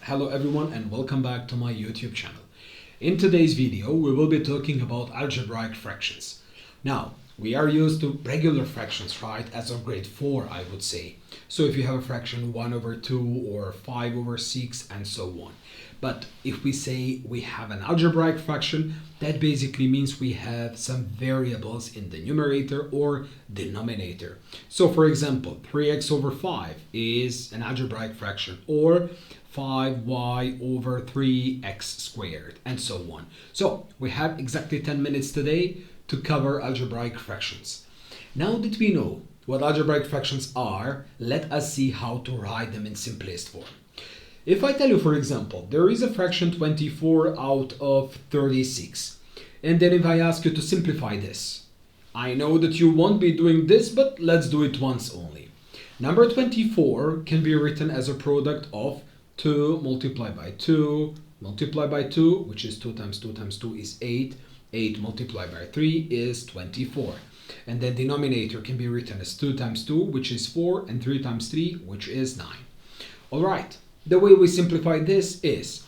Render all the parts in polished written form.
Hello everyone and welcome back to my YouTube channel. In today's video we will be talking about algebraic fractions. Now we are used to regular fractions, right, as of grade 4 I would say. So if you have a fraction 1 over 2 or 5 over 6 and so on. But if we say we have an algebraic fraction, that basically means we have some variables in the numerator or denominator. So for example, 3x over 5 is an algebraic fraction, or 5y over 3x squared, and so on. So we have exactly 10 minutes today to cover algebraic fractions. Now that we know what algebraic fractions are, let us see how to write them in simplest form. If I tell you, for example, there is a fraction 24 out of 36, and then if I ask you to simplify this, I know that you won't be doing this, but let's do it once only. Number 24 can be written as a product of 2 multiplied by 2 multiplied by 2, which is 2 times 2 times 2 is 8. 8 multiplied by 3 is 24. And then denominator can be written as 2 times 2, which is 4, and 3 times 3, which is 9. All right. The way we simplify this is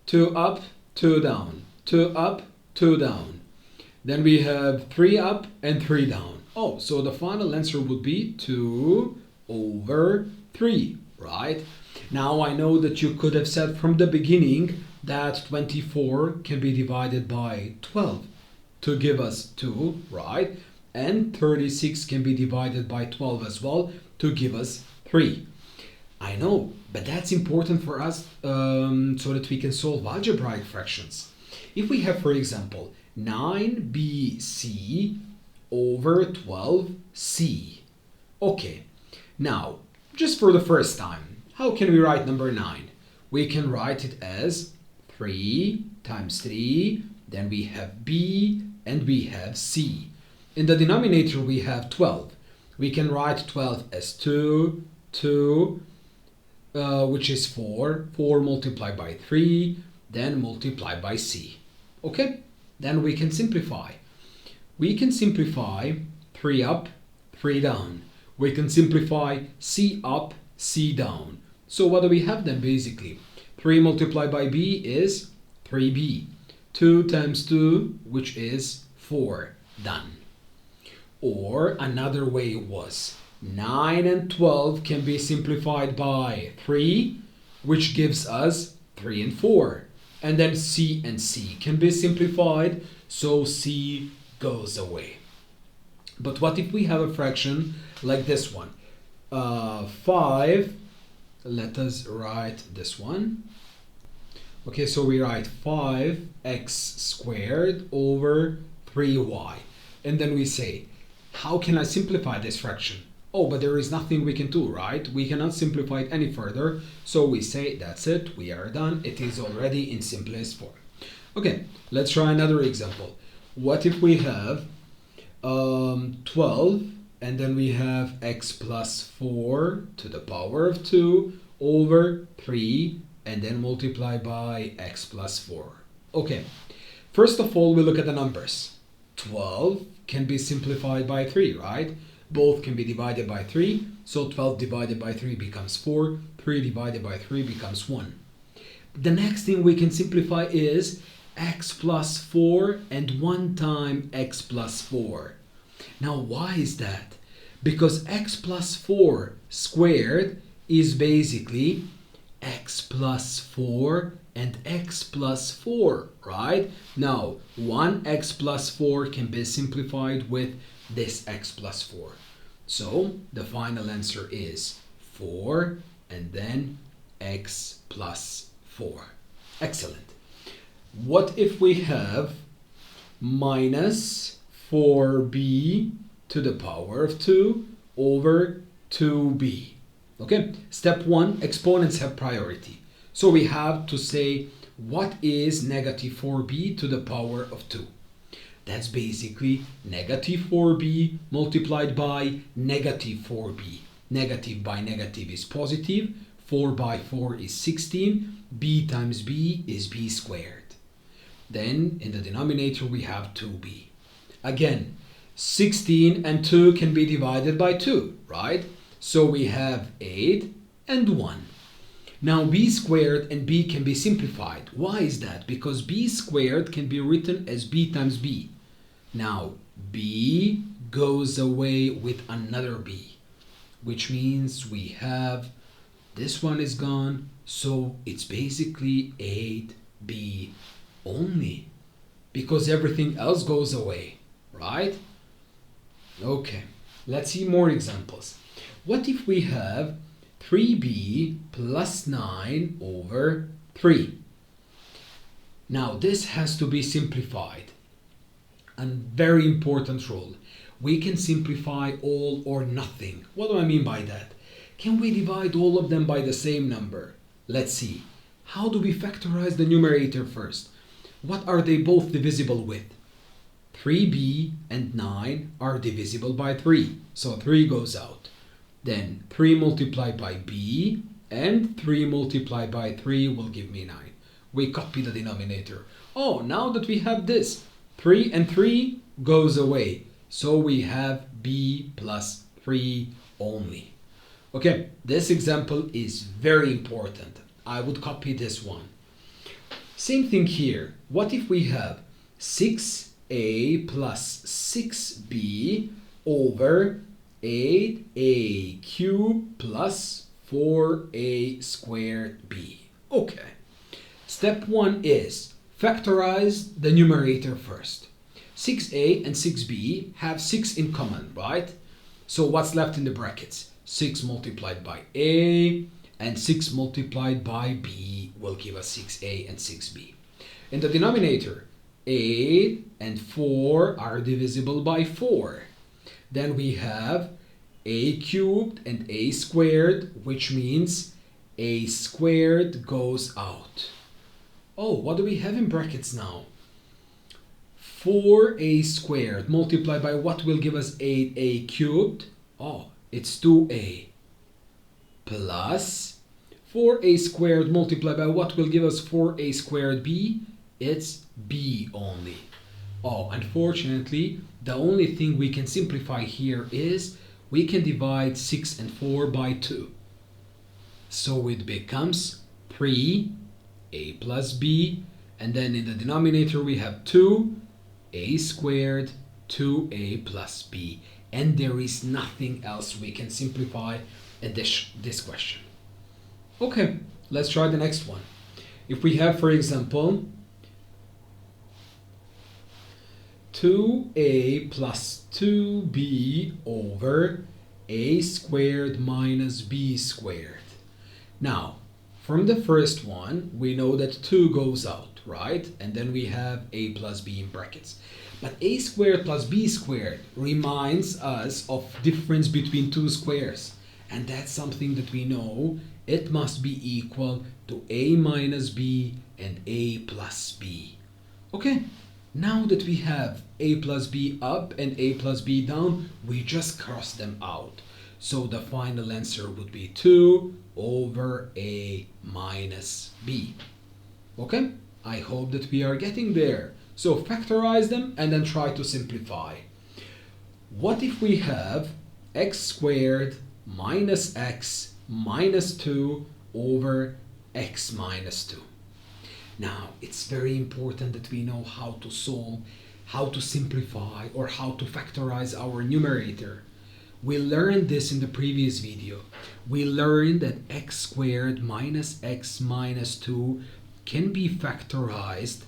2 up, 2 down, 2 up, 2 down. Then we have 3 up and 3 down. Oh, so the final answer would be 2 over 3, right? Now I know that you could have said from the beginning that 24 can be divided by 12 to give us 2, right? And 36 can be divided by 12 as well to give us 3. I know, but that's important for us so that we can solve algebraic fractions. If we have, for example, 9bc over 12c. Okay, now, just for the first time, how can we write number 9? We can write it as 3 times 3, then we have b, and we have c. In the denominator, we have 12. We can write 12 as 2, 2, which is 4, 4 multiplied by 3, then multiplied by c. Okay, then we can simplify. We can simplify 3 up, 3 down. We can simplify c up, c down. So what do we have then basically? 3 multiplied by b is 3b. 2 times 2, which is 4, done. Or another way was 9 and 12 can be simplified by 3, which gives us 3 and 4. And then c and c can be simplified, so c goes away. But what if we have a fraction like this one? 5, let us write this one. Okay, so we write 5x squared over 3y. And then we say, how can I simplify this fraction? Oh, but there is nothing we can do, right? We cannot simplify it any further. So we say, that's it, we are done. It is already in simplest form. Okay, let's try another example. What if we have 12, and then we have x plus 4 to the power of 2 over 3, and then multiply by x plus 4. Okay, first of all, we look at the numbers. 12 can be simplified by 3, right? Both can be divided by 3, so 12 divided by 3 becomes 4, 3 divided by 3 becomes 1. The next thing we can simplify is x plus 4 and 1 time x plus 4. Now why is that? Because x plus 4 squared is basically x plus 4 and x plus 4, right? Now 1x plus 4 can be simplified with this x plus 4. So the final answer is 4 and then x plus 4. Excellent. What if we have minus 4b to the power of 2 over 2b? Okay, step 1, exponents have priority. So we have to say, what is negative 4b to the power of 2? That's basically negative 4b multiplied by negative 4b. Negative by negative is positive. 4 by 4 is 16. b times b is b squared. Then in the denominator we have 2b. Again, 16 and 2 can be divided by 2, right? So we have 8 and 1. Now b squared and b can be simplified. Why is that? Because b squared can be written as b times b. Now b goes away with another b, which means we have this one is gone, so it's basically 8b only, because everything else goes away, right? Okay, let's see more examples. What if we have 3b plus 9 over 3? Now this has to be simplified. And very important rule. We can simplify all or nothing. What do I mean by that? Can we divide all of them by the same number? Let's see. How do we factorize the numerator first? What are they both divisible with? 3b and 9 are divisible by 3. So 3 goes out. Then 3 multiplied by b and 3 multiplied by 3 will give me 9. We copy the denominator. Oh, now that we have this, 3 and 3 goes away. So we have b plus 3 only. Okay, this example is very important. I would copy this one. Same thing here. What if we have 6a plus 6b over 8a cubed plus 4a squared b? Okay. Step 1 is factorize the numerator first. 6a and 6b have 6 in common, right? So what's left in the brackets? 6 multiplied by a and 6 multiplied by b will give us 6a and 6b. In the denominator, 8 and 4 are divisible by 4. Then we have a cubed and a squared, which means a squared goes out. Oh, what do we have in brackets now? 4a squared multiplied by what will give us 8a cubed? Oh, it's 2a plus 4a squared multiplied by what will give us 4a squared b? It's b only. Oh, unfortunately, the only thing we can simplify here is we can divide 6 and 4 by 2. So it becomes 3a plus b, and then in the denominator we have 2a squared 2a plus b, and there is nothing else we can simplify in this question. Okay, let's try the next one. If we have, for example, 2a plus 2b over a squared minus b squared. Now, from the first one, we know that 2 goes out, right? And then we have a plus b in brackets. But a squared plus b squared reminds us of difference between two squares. And that's something that we know. It must be equal to a minus b and a plus b. Okay, now that we have a plus b up and a plus b down, we just cross them out. So the final answer would be 2 over a minus b. Okay, I hope that we are getting there. So factorize them and then try to simplify. What if we have x squared minus x minus 2 over x minus 2? Now, it's very important that we know how to solve, how to simplify, or how to factorize our numerator. We learned this in the previous video. We learned that x squared minus x minus 2 can be factorized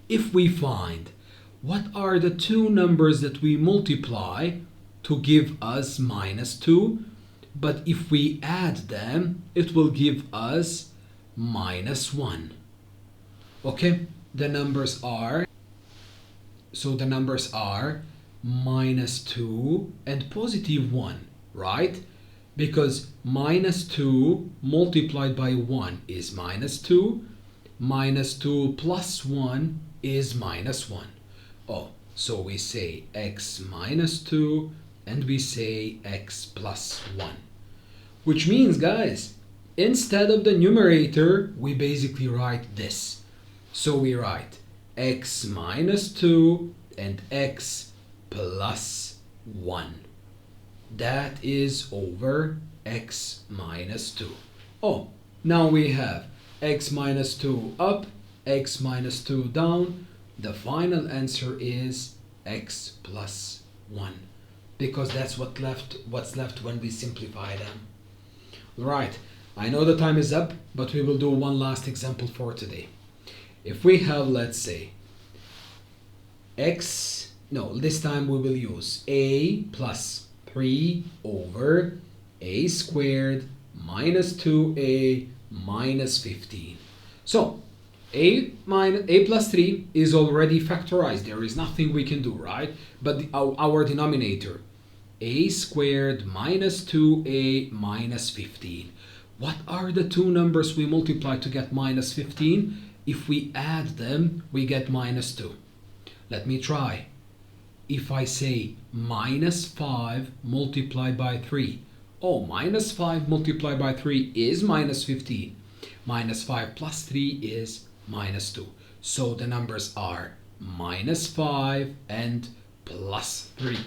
if we find what are the two numbers that we multiply to give us minus 2, but if we add them, it will give us minus 1. Okay, the numbers are minus 2 and positive 1, right? Because minus 2 multiplied by 1 is minus 2, minus 2 plus 1 is minus 1. Oh, so we say x minus 2 and we say x plus 1. Which means, guys, instead of the numerator, we basically write this. So we write x minus 2 and x plus 1. That is over x minus 2. Oh, Now we have x minus 2 up, x minus 2 down. The final answer is x plus 1, because that's what's left when we simplify them. Right, I know the time is up, but we will do one last example for today. If we have, let's say, this time we will use a plus 3 over a squared minus 2a minus 15. So a plus 3 is already factorized. There is nothing we can do, right? But our denominator, a squared minus 2a minus 15. What are the two numbers we multiply to get minus 15? If we add them, we get minus 2. Let me try. If I say minus 5 multiplied by 3, minus 5 multiplied by 3 is minus 15. Minus 5 plus 3 is minus 2. So the numbers are minus 5 and plus 3.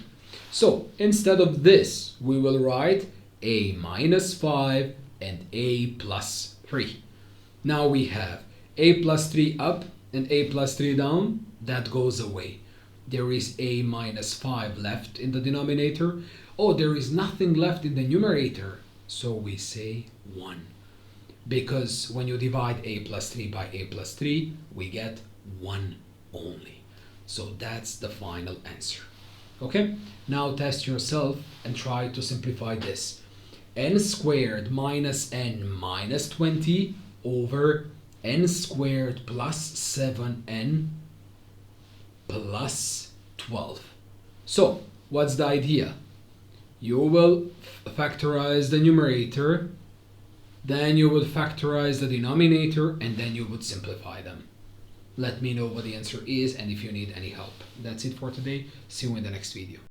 So instead of this, we will write a minus 5 and a plus 3. Now we have a plus 3 up and a plus 3 down. That goes away. There is a minus 5 left in the denominator. There is nothing left in the numerator. So we say 1. Because when you divide a plus 3 by a plus 3, we get 1 only. So that's the final answer. Okay, now test yourself and try to simplify this. N squared minus n minus 20 over n squared plus 7n plus 12. So what's the idea? You will factorize the numerator, then you will factorize the denominator, and then you would simplify them. Let me know what the answer is and if you need any help. That's it for today. See you in the next video.